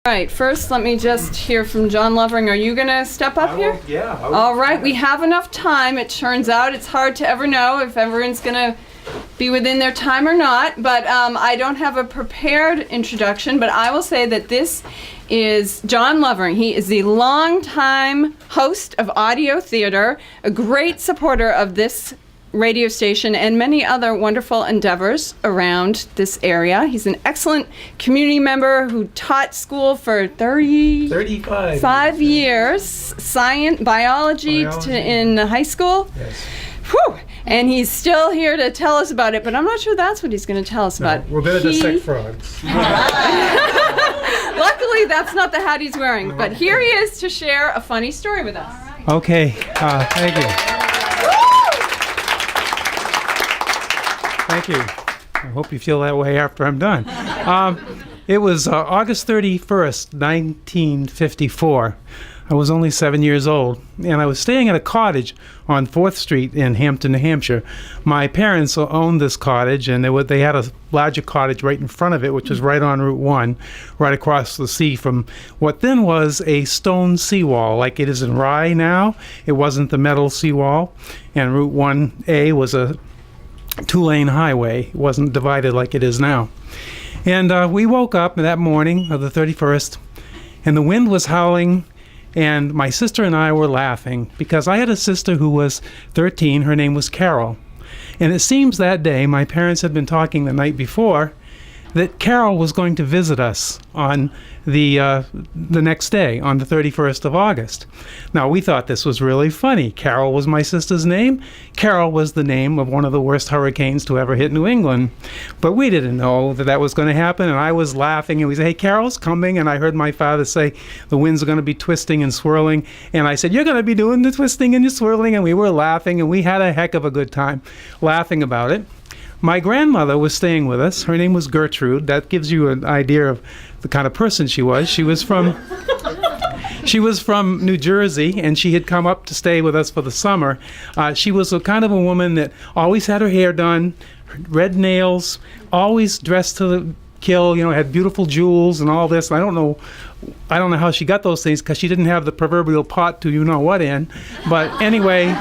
Right, first let me just hear from John Lovering. Are you going to step up here? Yeah. All right, we have enough time. It turns out it's hard to ever know if everyone's going to be within their time or not, but I don't have a prepared introduction, but I will say that this is John Lovering. He is the longtime host of Audio Theater, a great supporter of this radio station and many other wonderful endeavors around this area. He's an excellent community member who taught school for 35 years, biology. In high school. Yes. Whew. And he's still here to tell us about it, but I'm not sure that's what he's going to tell us about. We're going to dissect frogs. Luckily, that's not the hat he's wearing, but here he is to share a funny story with us. Okay, thank you. Thank you. I hope you feel that way after I'm done. It was August 31st, 1954. I was only 7 years old, and I was staying at a cottage on 4th Street in Hampton, New Hampshire. My parents owned this cottage, and they had a larger cottage right in front of it, which was right on Route 1, right across the sea from what then was a stone seawall, like it is in Rye now. It wasn't the metal seawall, and Route 1A was a 2-lane highway. It wasn't divided like it is now. And we woke up that morning of the 31st, and the wind was howling, and my sister and I were laughing because I had a sister who was 13. Her name was Carol. And it seems that day, my parents had been talking the night before, that Carol was going to visit us on the next day, on the 31st of August. Now, we thought this was really funny. Carol was my sister's name. Carol was the name of one of the worst hurricanes to ever hit New England. But we didn't know that that was going to happen, and I was laughing, and we said, hey, Carol's coming, and I heard my father say, the winds are going to be twisting and swirling, and I said, you're going to be doing the twisting and the swirling, and we were laughing, and we had a heck of a good time laughing about it. My grandmother was staying with us. Her name was Gertrude. That gives you an idea of the kind of person she was. She was from New Jersey, and she had come up to stay with us for the summer. She was a kind of a woman that always had her hair done, red nails, always dressed to the kill, had beautiful jewels and all this. And I don't know how she got those things because she didn't have the proverbial pot to what in. But anyway,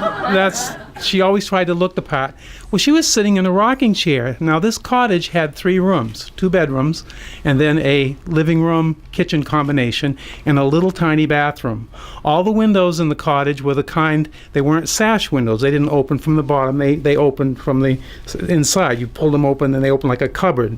she always tried to look the part. Well, she was sitting in a rocking chair. Now, this cottage had 3 rooms, 2 bedrooms, and then a living room, kitchen combination, and a little tiny bathroom. All the windows in the cottage were the kind, they weren't sash windows. They didn't open from the bottom. They opened from the inside. You pulled them open, and they opened like a cupboard.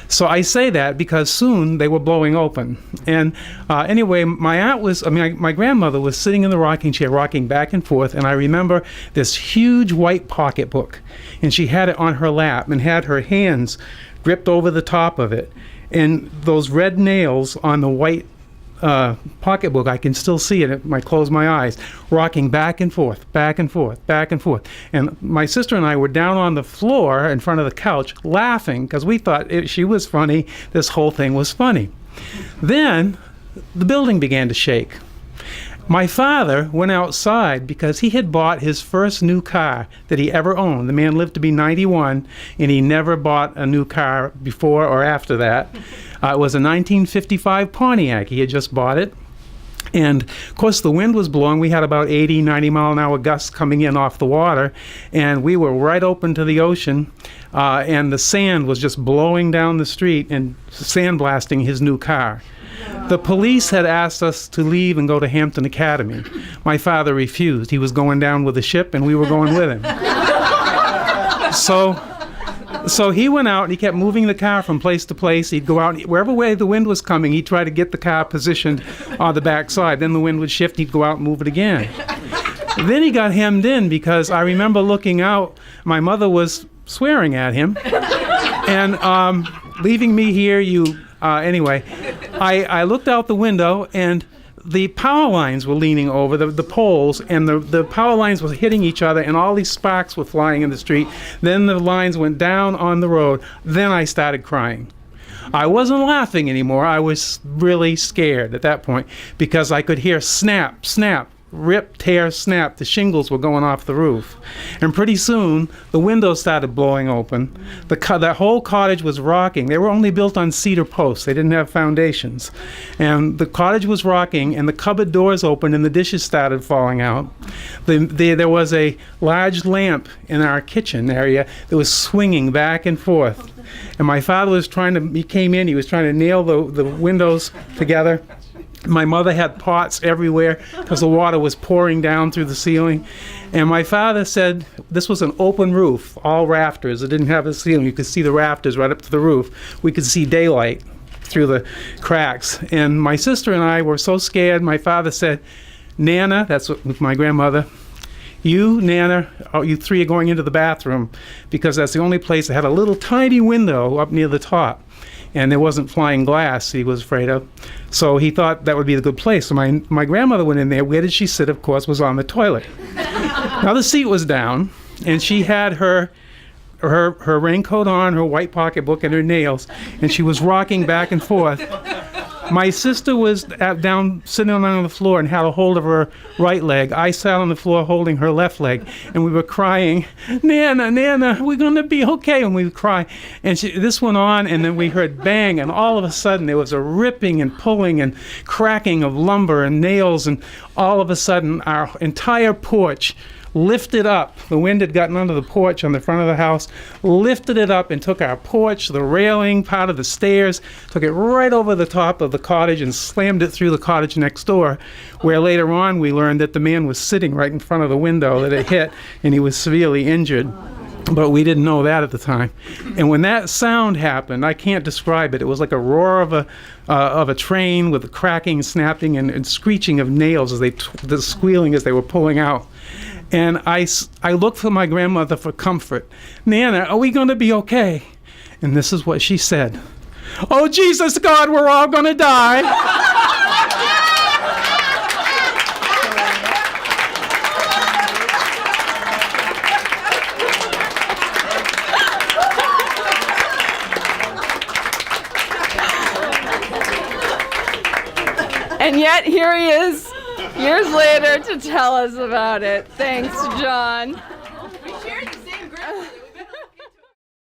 So I say that because soon they were blowing open. And anyway, my grandmother was sitting in the rocking chair, rocking back and forth, and I remember this huge white pocketbook, and she had it on her lap and had her hands gripped over the top of it. And those red nails on the white pocketbook, I can still see it if I close my eyes, rocking back and forth, back and forth, back and forth. And my sister and I were down on the floor in front of the couch laughing because we thought she was funny. This whole thing was funny. Then the building began to shake. My father went outside because he had bought his first new car that he ever owned. The man lived to be 91, and he never bought a new car before or after that. It was a 1955 Pontiac. He had just bought it. And, of course, the wind was blowing. We had about 80, 90-mile-an-hour gusts coming in off the water, and we were right open to the ocean, and the sand was just blowing down the street and sandblasting his new car. The police had asked us to leave and go to Hampton Academy. My father refused. He was going down with the ship, and we were going with him. So he went out, and he kept moving the car from place to place. He'd go out, wherever way the wind was coming, he'd try to get the car positioned on the back side. Then the wind would shift, he'd go out and move it again. Then he got hemmed in because I remember looking out. My mother was swearing at him and leaving me here, anyway, I looked out the window, and the power lines were leaning over the poles, and the power lines were hitting each other, and all these sparks were flying in the street. Then the lines went down on the road. Then I started crying. I wasn't laughing anymore. I was really scared at that point because I could hear snap, snap, rip, tear, snap. The shingles were going off the roof. And pretty soon, the windows started blowing open. The whole cottage was rocking. They were only built on cedar posts. They didn't have foundations. And the cottage was rocking, and the cupboard doors opened, and the dishes started falling out. There was a large lamp in our kitchen area that was swinging back and forth. And my father was he came in, he was trying to nail the windows together. My mother had pots everywhere because the water was pouring down through the ceiling. And my father said this was an open roof, all rafters. It didn't have a ceiling. You could see the rafters right up to the roof. We could see daylight through the cracks. And my sister and I were so scared. My father said, Nana, that's what, my grandmother, you, Nana, you three are going into the bathroom because that's the only place that had a little tiny window up near the top. And there wasn't flying glass he was afraid of. So he thought that would be the good place. So my grandmother went in there. Where did she sit, of course, was on the toilet. Now the seat was down, and she had her raincoat on, her white pocketbook, and her nails, and she was rocking back and forth. My sister was down, sitting on the floor and had a hold of her right leg. I sat on the floor holding her left leg, and we were crying, Nana, Nana, we're going to be okay. And we would cry. And this went on, and then we heard bang, and all of a sudden there was a ripping and pulling and cracking of lumber and nails, and all of a sudden our entire porch lifted up. The wind had gotten under the porch on the front of the house, lifted it up and took our porch, the railing, part of the stairs, took it right over the top of the cottage and slammed it through the cottage next door, where later on we learned that the man was sitting right in front of the window that it hit, and he was severely injured. But we didn't know that at the time. And when that sound happened, I can't describe it. It was like a roar of a train with a cracking, snapping, and screeching of nails as the squealing as they were pulling out. And I looked for my grandmother for comfort. Nana, are we going to be okay? And this is what she said. Oh, Jesus, God, we're all going to die. And yet here he is, years later, to tell us about it. Thanks, John.